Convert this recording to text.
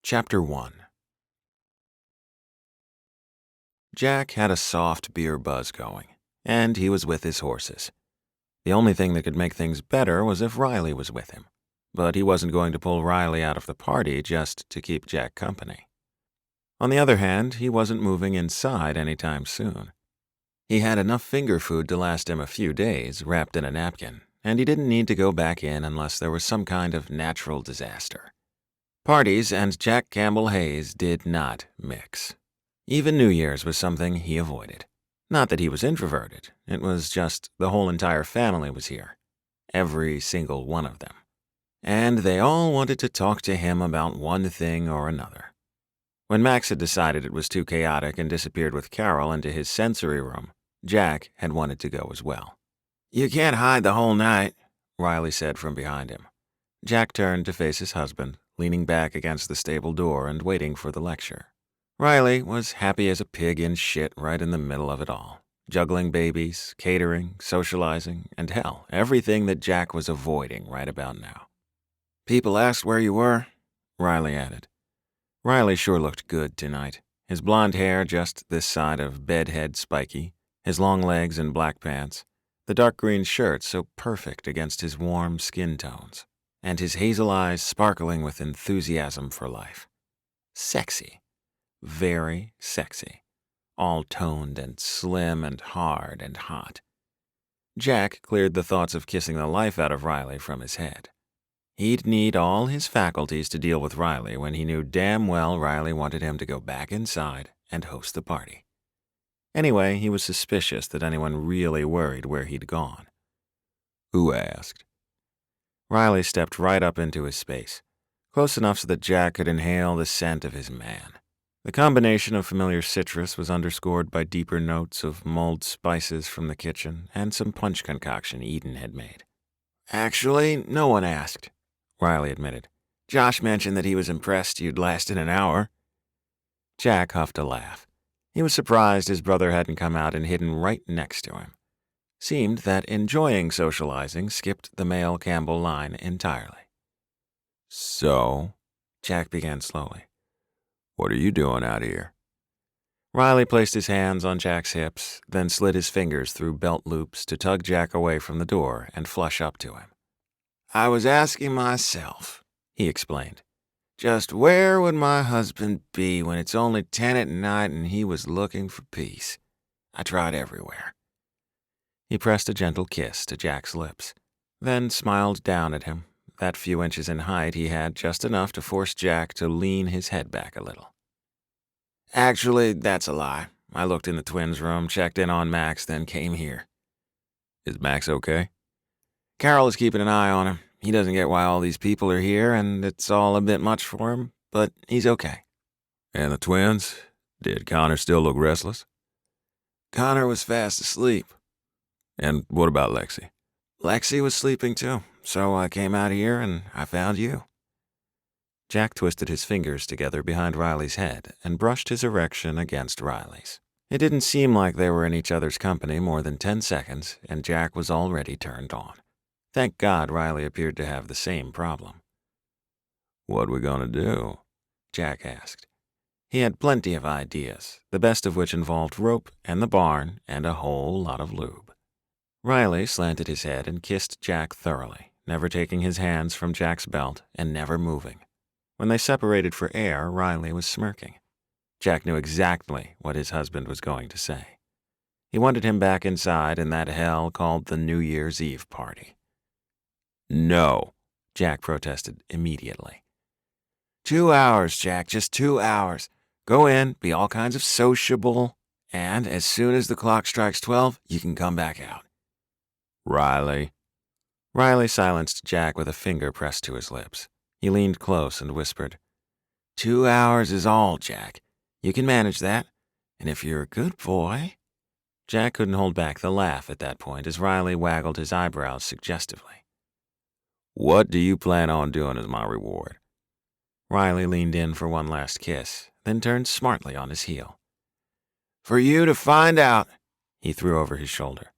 Chapter 1. Jack had a soft beer buzz going, and he was with his horses. The only thing that could make things better was if Riley was with him, but he wasn't going to pull Riley out of the party just to keep Jack company. On the other hand, he wasn't moving inside anytime soon. He had enough finger food to last him a few days, wrapped in a napkin, and he didn't need to go back in unless there was some kind of natural disaster. Parties and Jack Campbell Hayes did not mix. Even New Year's was something he avoided. Not that he was introverted, it was just the whole entire family was here. Every single one of them. And they all wanted to talk to him about one thing or another. When Max had decided it was too chaotic and disappeared with Carol into his sensory room, Jack had wanted to go as well. "You can't hide the whole night," Riley said from behind him. Jack turned to face his husband, leaning back against the stable door and waiting for the lecture. Riley was happy as a pig in shit right in the middle of it all, juggling babies, catering, socializing, and hell, everything that Jack was avoiding right about now. "People asked where you were," Riley added. Riley sure looked good tonight, his blonde hair just this side of bedhead spiky, his long legs in black pants, the dark green shirt so perfect against his warm skin tones, and his hazel eyes sparkling with enthusiasm for life. Sexy. Very sexy. All toned and slim and hard and hot. Jack cleared the thoughts of kissing the life out of Riley from his head. He'd need all his faculties to deal with Riley when he knew damn well Riley wanted him to go back inside and host the party. Anyway, he was suspicious that anyone really worried where he'd gone. "Who asked?" Riley stepped right up into his space, close enough so that Jack could inhale the scent of his man. The combination of familiar citrus was underscored by deeper notes of mulled spices from the kitchen and some punch concoction Eden had made. "Actually, no one asked," Riley admitted. "Josh mentioned that he was impressed you'd lasted an hour." Jack huffed a laugh. He was surprised his brother hadn't come out and hidden right next to him. Seemed that enjoying socializing skipped the male Campbell line entirely. "So," Jack began slowly, "what are you doing out here?" Riley placed his hands on Jack's hips, then slid his fingers through belt loops to tug Jack away from the door and flush up to him. "I was asking myself," he explained, "just where would my husband be when it's only 10 at night and he was looking for peace? I tried everywhere." He pressed a gentle kiss to Jack's lips, then smiled down at him. That few inches in height he had just enough to force Jack to lean his head back a little. "Actually, that's a lie. I looked in the twins' room, checked in on Max, then came here." "Is Max okay?" "Carol is keeping an eye on him. He doesn't get why all these people are here, and it's all a bit much for him, but he's okay." "And the twins? Did Connor still look restless?" "Connor was fast asleep." "And what about Lexi?" "Lexi was sleeping too, so I came out here and I found you." Jack twisted his fingers together behind Riley's head and brushed his erection against Riley's. It didn't seem like they were in each other's company more than 10 seconds, and Jack was already turned on. Thank God Riley appeared to have the same problem. "What we gonna do?" Jack asked. He had plenty of ideas, the best of which involved rope and the barn and a whole lot of lube. Riley slanted his head and kissed Jack thoroughly, never taking his hands from Jack's belt and never moving. When they separated for air, Riley was smirking. Jack knew exactly what his husband was going to say. He wanted him back inside in that hell called the New Year's Eve party. "No," Jack protested immediately. 2 hours, Jack, just 2 hours. Go in, be all kinds of sociable, and as soon as the clock strikes 12, you can come back out." "Riley." Riley silenced Jack with a finger pressed to his lips. He leaned close and whispered, 2 hours is all, Jack. You can manage that. And if you're a good boy—" Jack couldn't hold back the laugh at that point as Riley waggled his eyebrows suggestively. "What do you plan on doing as my reward?" Riley leaned in for one last kiss, then turned smartly on his heel. "For you to find out," he threw over his shoulder.